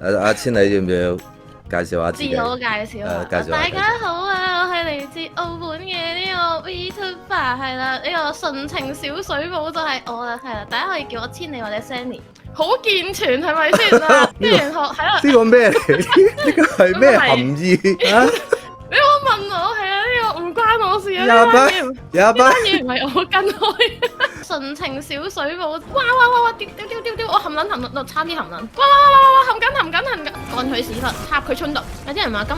阿千，你要唔要介紹下自己？自我介紹啊！介紹下大家好啊，我係嚟自澳門嘅呢個 VTuber 係啦，呢個純情小水母就係我啦，係啦，大家可以叫我千里或者 Sandy，好健全係咪先啊？啲人學係啦，呢個咩嚟？呢個係咩含義啊？你冇問我係啊，呢個唔關我事啊，廿八廿八，嘢唔係我跟開。純情小水母，哇！屌！我含撚，差啲含撚，哇！含緊，幹佢屎忽，插佢春度。有啲人話今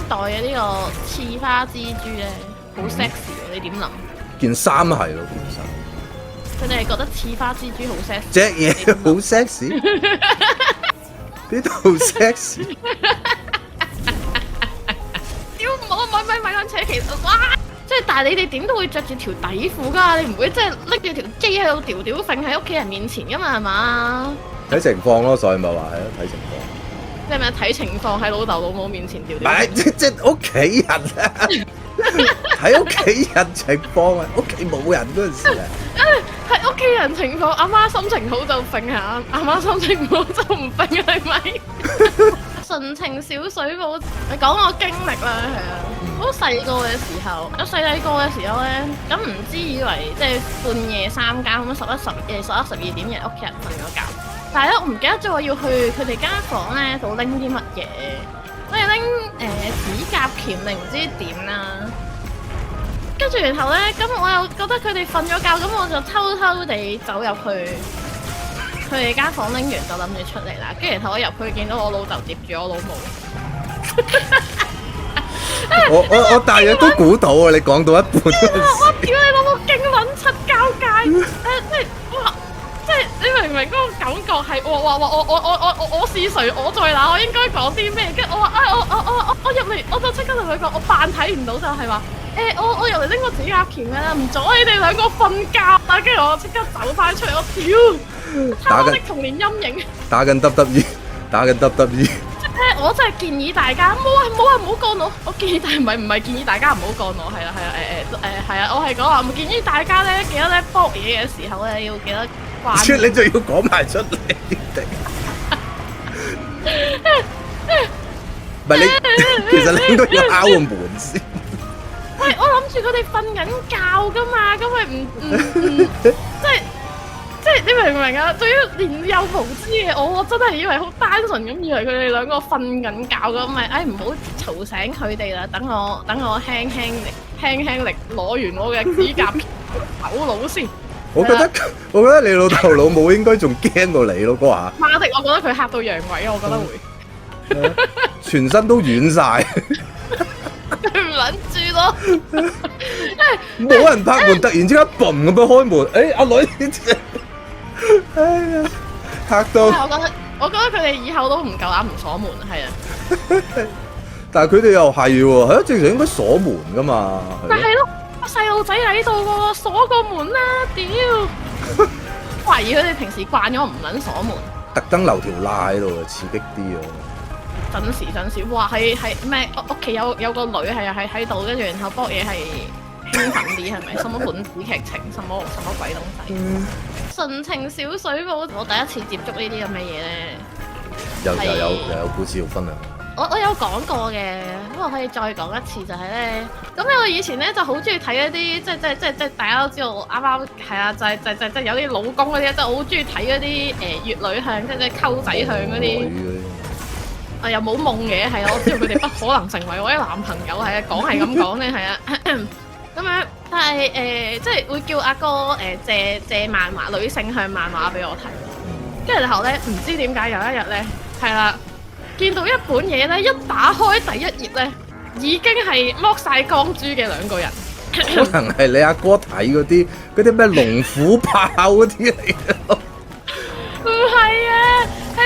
代嘅呢個刺花蜘蛛咧，好 sexy 喎，你點諗？件衫係咯，件衫。佢哋係覺得刺花蜘蛛好 sexy。隻嘢好 sexy，邊度 sexy？屌，咪撚扯，其實哇！即係，但係你哋點都會着住條底褲㗎，你唔會即係拎住條 J 喺度屌揈喺屋企人面前㗎嘛，係嘛？睇情況咯，所以咪話係咯，睇情況。你係咪睇情況喺老豆老母面前屌？唔係，即係屋企人啊！睇屋企人情況啊，屋企冇人嗰陣時啊。喺屋企人情況，阿媽心情好就揈下，阿媽心情唔好就唔揈，係咪？純情小水母，你講我經歷啦，係啊，好細個嘅時候，我細個嘅時候咧，咁唔知以為即係半夜三更咁11、12點嘅屋企人瞓咗覺，但係咧我唔記得咗我要去佢哋間房咧度拎啲乜嘢，我哋拎指甲鉗定唔知點啦。跟住然後咧，咁我又覺得佢哋瞓咗覺，咁我就偷偷地走入去佢哋間房拎完就諗住出嚟啦。跟住然後我入去見到我老豆接住我老母，我大約都估到啊！你講到一半嗰陣時，我屌你老母勁撚柒交界，即係哇！即係你明唔明嗰個感覺係我是誰？我在哪？我應該講啲咩？跟住我話我入嚟，我就即刻同佢講，我扮睇唔到就係話我入嚟拎個指甲鉗啦，唔阻你哋兩個瞓覺啊！跟住我即刻走翻出嚟，我屌！差唔多的童年陰影。打緊 WWE，打緊 WWE。我真係建議大家，冇啊，唔好幹我！我建議唔係建議大家唔好幹我，係啦，係啊，我係講話唔建議大家咧，記得咧搏嘢嘅時候咧，要記得關。你仲要講埋出嚟？唔係你，其實你應該要敲個門先。喂，我諗住佢哋瞓緊覺噶嘛，咁咪唔即係你明唔明啊？對於年幼無知嘅我真係以為好單純咁，以為佢哋兩個瞓緊覺咁，咪唔好嘈醒佢哋啦。等我輕輕力攞完我嘅指甲走佬先。我覺得你老豆老母應該仲驚過你咯，嗰下。媽的，我覺得佢嚇到陽痿，我覺得會。全身都軟晒。佢唔撚住咯。冇人拍門，突然之間嘣咁樣開門，阿女。哎呀，嚇到！我覺得佢哋以後都唔夠膽唔鎖門，係啊。但係佢哋又係喎，係咯，正常應該鎖門噶嘛。但係咯，細路仔喺度喎，鎖個門啦，屌！懷疑佢哋平時慣咗唔撚鎖門，特登留條罅喺度啊，刺激啲啊！陣時，哇係咩？屋企有個女係喺度，跟住然後搏嘢係興奮啲，係咪？什麼本子劇情，什麼鬼東西？純情小水母，我第一次接觸呢啲咁嘅嘢咧，又有故事要分享。我有講過嘅，咁我可以再講一次就係咧，咁我以前咧就好中意睇一啲即大家都知道啱啱係啊，就係有啲老公嗰啲，即係我好中意睇嗰啲乙女向，即溝仔向嗰啲。又冇夢嘅，係啊，我知道佢哋不可能成為我啲男朋友，係啊，講係咁講咧，係啊，咁樣，但係即係會叫阿哥借漫畫女性向漫畫俾我睇，跟住然後咧唔知點解有一日咧，係啦，見到一本嘢咧，一打開第一頁咧，已經係剝晒光珠嘅兩個人，可能係你阿哥睇嗰啲咩龍虎豹嗰啲嚟嘅。唔係啊，係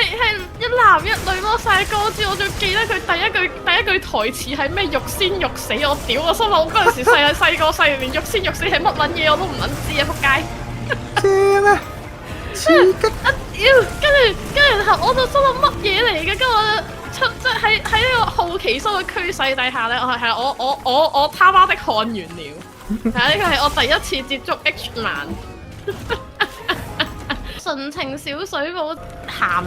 一男一女剝晒光珠，我仲記得佢第一句台詞係咩欲仙欲死，我屌我心諗，我嗰陣時細個連欲仙欲死係乜撚嘢我都唔撚知啊，仆街！正啊！刺激！屌，跟住然後我就心諗乜嘢嚟嘅，跟住我即係喺呢個好奇心嘅驅使底下咧，我他媽的看完了，係呢個係我第一次接觸 H 漫。純情小水冇鹹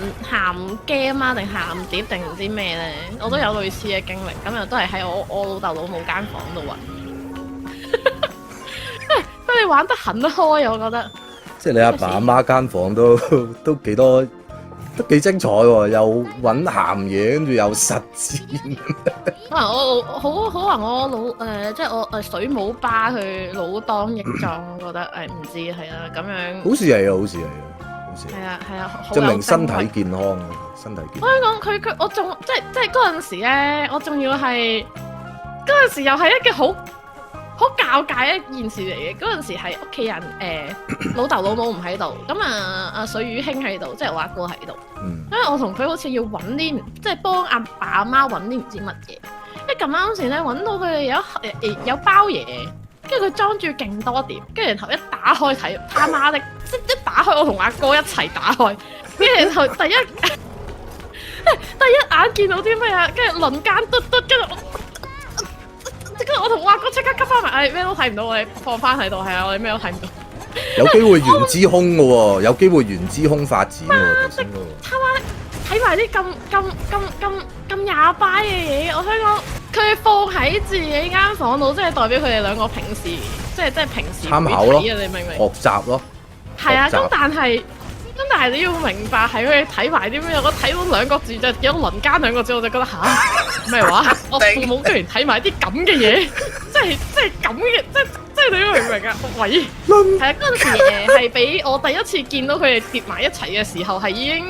game 啊，定鹹碟定唔知咩咧？我都有類似嘅經歷，咁又都係喺我老豆老母間房度揾。不過你玩得很開，我覺得。即係你阿爸阿媽間房都幾多，都幾精彩喎！又揾鹹嘢，跟住又實戰。可能我老即係我水母巴佢老當益壯，我覺得唔知係啊咁樣。好事嚟啊！好事嚟啊！好事。係啊，證明身體健康啊！身體健康。我想講佢我仲即係嗰陣時咧，我仲要係嗰陣時又係一件好尷尬一件事嚟嘅。嗰陣時係屋企人老豆老母唔喺度，咁阿水魚兄喺度，即係我阿哥喺度。因為我同佢好似要揾啲，即係幫阿爸阿媽揾啲唔知乜嘢。一咁啱時咧揾到佢哋有包嘢，跟住佢裝住勁多碟，跟住然後一打開睇，他媽的，即一打開我同阿哥一齊打開，跟住然後第一眼見到啲咩啊，跟住輪奸嘟，跟住我同我阿哥即刻吸翻埋，咩都睇唔到，我哋放翻喺度，係啊，我哋咩都睇唔到。有機會原之空嘅喎，有機會原之空發展喎，頭先嗰個。他媽睇埋啲咁啞巴嘅嘢，我想講佢哋放喺自己間房度，即係代表佢哋兩個平時即係平時參考咯，你明唔明？學習咯。係啊，咁但係你要明白係佢哋睇埋啲咩？我睇到兩個字就有輪奸兩個字，我就覺得吓咩話？我父母居然睇埋啲咁嘅嘢，即係咁嘅，即係你明唔明啊？喂，係啊，嗰陣時係俾我第一次見到佢哋疊埋一齊嘅時候，係已經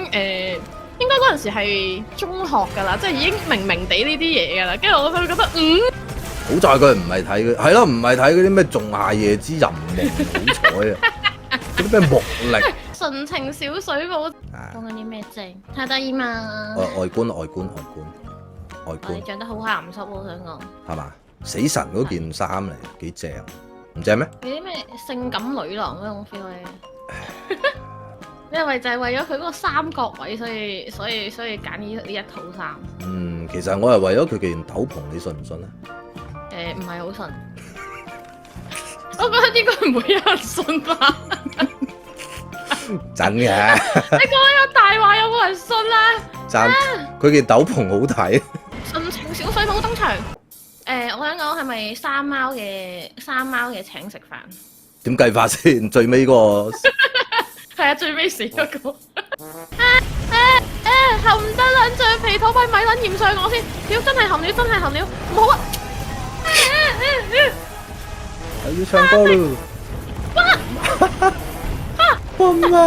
應該嗰陣時係中學㗎啦，即係已經明地呢啲嘢㗎啦。跟住我就覺得好在佢唔係睇嘅，係咯，唔係睇嗰啲咩仲夏夜之淫夢，好彩啊！嗰啲咩目力。純情小水母講緊啲咩正？太得意嘛！外觀，你着得好鹹濕喎，我想講。係嘛？死神嗰件衫嚟，幾正，唔正咩？有啲咩性感女郎嗰種 feel 咧？你係咪就係為咗佢嗰個三角位，所以揀呢一套衫？其實我係為咗佢件斗篷，你信唔信咧？唔係好信。我覺得應該唔會有人信吧。真嘅，你講呢個大話有冇人信啦？真，佢件斗篷好睇。純情小水母登場。我想講係咪三貓嘅請食飯？點計法先？最尾個係啊，最尾死嗰個。含得撚橡皮土咪撚鹽上我先，屌真係含料，唔好啊！又要唱歌咯！bomb啊！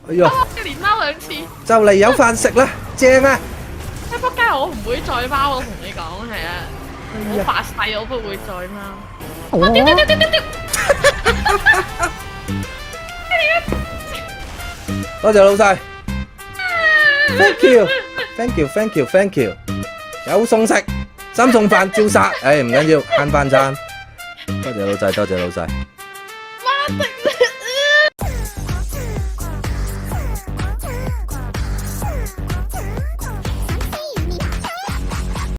哎呀，連貓兩次，就嚟有飯食啦，正啊！一仆街，我唔會再貓，我同你講係啊，我發誓我不會再貓。哇！屌！多謝老細 ，thank you，有餸食，3餸飯照殺，唔緊要，慳翻餐。多謝老細。媽的！